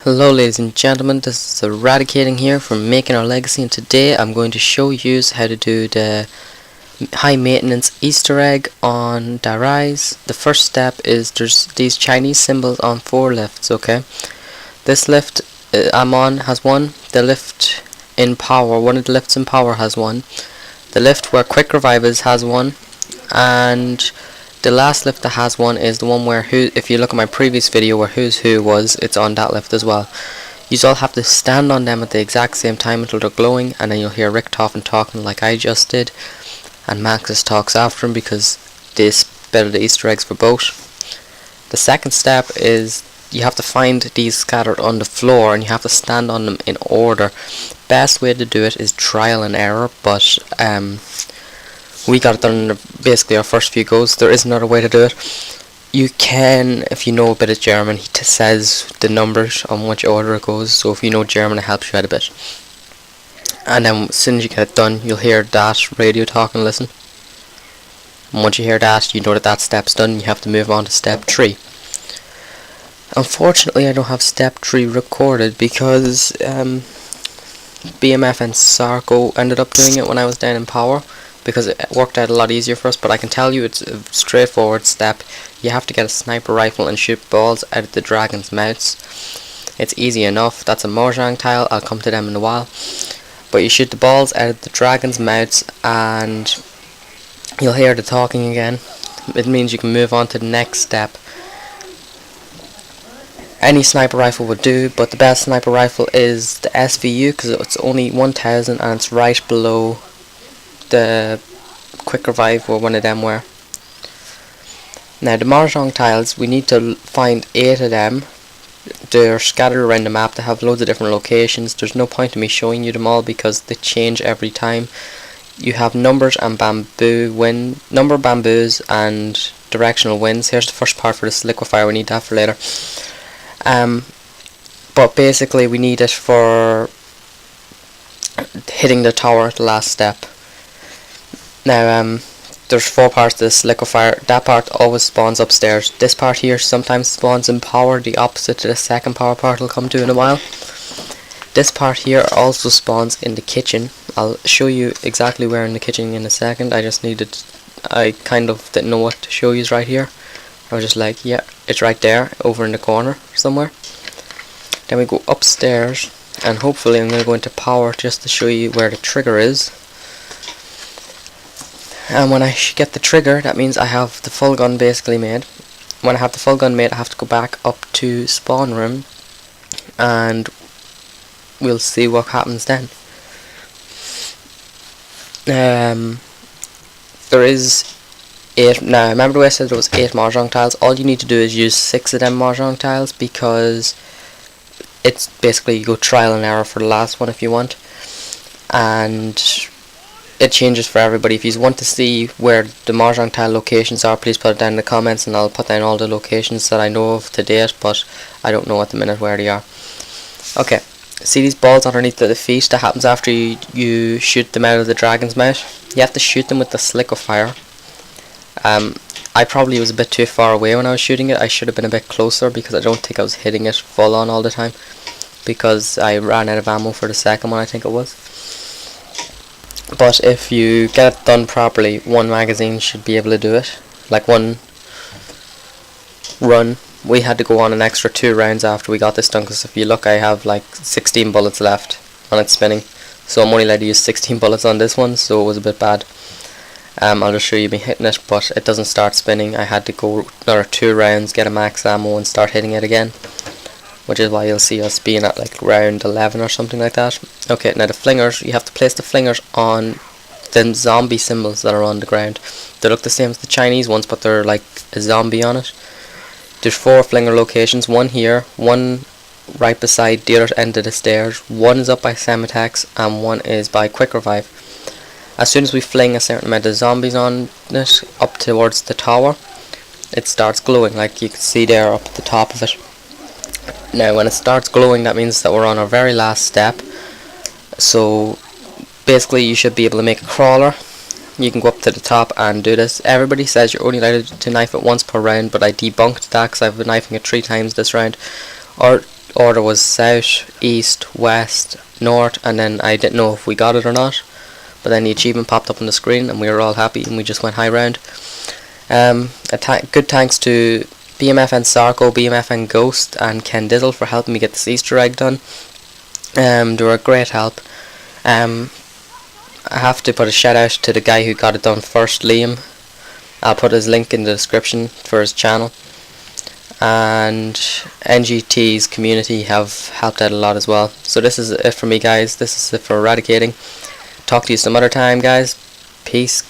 Hello ladies and gentlemen, this is Eradicating here from Making Our Legacy, and today I'm going to show you how to do the high maintenance Easter egg on Darais. The first step is there's these Chinese symbols on 4 lifts, okay? This lift I'm on has one, the lift in power, one of the lifts in power has one, the lift where quick revive is has one, and the last lift that has one is the one where if you look at my previous video where Who's Who was, it's on that lift as well. You all have to stand on them at the exact same time until they're glowing, and then you'll hear Rick Toffin talking like I just did, and Maxis talks after him because they spell the Easter eggs for both. The second step is you have to find these scattered on the floor and you have to stand on them in order. Best way to do it is trial and error, but we got it done in basically our first few goes. There is another way to do it. You can, if you know a bit of German, he says the numbers on which order it goes, so if you know German it helps you out a bit. And then as soon as you get it done, you'll hear that radio talk and listen. And once you hear that, you know that step's done. You have to move on to step 3. Unfortunately, I don't have step 3 recorded because BMF and Sarko ended up doing it when I was down in power, because it worked out a lot easier for us. But I can tell you it's a straightforward step. You have to get a sniper rifle and shoot balls out of the dragon's mouths. It's easy enough. That's a Mojang tile. I'll come to them in a while. But you shoot the balls out of the dragon's mouths and you'll hear the talking again. It means you can move on to the next step. Any sniper rifle would do, but the best sniper rifle is the SVU because it's only 1000 and it's right below the quick revive where one of them were. Now the Mahjong tiles, we need to find 8 of them. They're scattered around the map. They have loads of different locations. There's no point in me showing you them all because they change every time. You have numbers and number bamboos and directional winds. Here's the first part for this liquefier. We need that for later. But basically we need it for hitting the tower at the last step. Now there's 4 parts to this liquefier. That part always spawns upstairs. This part here sometimes spawns in power, the opposite to the second power part will come to in a while. This part here also spawns in the kitchen. I'll show you exactly where in the kitchen in a second. I kind of didn't know what to show you right here. I was just like, yeah, it's right there, over in the corner somewhere. Then we go upstairs, and hopefully I'm going to go into power just to show you where the trigger is. And when I get the trigger, that means I have the full gun basically made. When I have the full gun made, I have to go back up to spawn room, and we'll see what happens then. There is 8. Now remember the way I said there was 8 Mahjong tiles. All you need to do is use 6 of them Mahjong tiles because it's basically you go trial and error for the last one if you want, and it changes for everybody. If you want to see where the Mahjong tile locations are, please put it down in the comments and I'll put down all the locations that I know of to date, but I don't know at the minute where they are. Okay, see these balls underneath the feet? That happens after you shoot them out of the dragon's mouth. You have to shoot them with the liquefier. I probably was a bit too far away when I was shooting it. I should have been a bit closer because I don't think I was hitting it full on all the time, because I ran out of ammo for the second one, I think it was. But if you get it done properly, 1 magazine should be able to do it. Like 1 run. We had to go on an extra 2 rounds after we got this done, because if you look, I have like 16 bullets left on it spinning. So I'm only allowed to use 16 bullets on this one, so it was a bit bad. I'll just show you me hitting it, but it doesn't start spinning. I had to go another 2 rounds, get a max ammo and start hitting it again, which is why you'll see us being at like round 11 or something like that. Okay, now the flingers, you have to place the flingers on the zombie symbols that are on the ground. They look the same as the Chinese ones, but they're like a zombie on it. There's 4 flinger locations, 1 here, 1 right beside the other end of the stairs, 1 is up by Semitex, and 1 is by Quick Revive. As soon as we fling a certain amount of zombies on it up towards the tower, it starts glowing, like you can see there up at the top of it. Now when it starts glowing, that means that we're on our very last step. So basically you should be able to make a crawler. You can go up to the top and do this. Everybody says you're only allowed to knife it once per round, but I debunked that because I've been knifing it 3 times this round. Or order was south, east, west, north, and then I didn't know if we got it or not, but then the achievement popped up on the screen and we were all happy and we just went high round. Good thanks to BMF and Sarko, BMF and Ghost and Ken Dizzle for helping me get this Easter egg done. They were a great help. I have to put a shout out to the guy who got it done first, Liam. I'll put his link in the description for his channel. And NGT's community have helped out a lot as well. So this is it for me, guys. This is it for eradicating. Talk to you some other time, guys. Peace.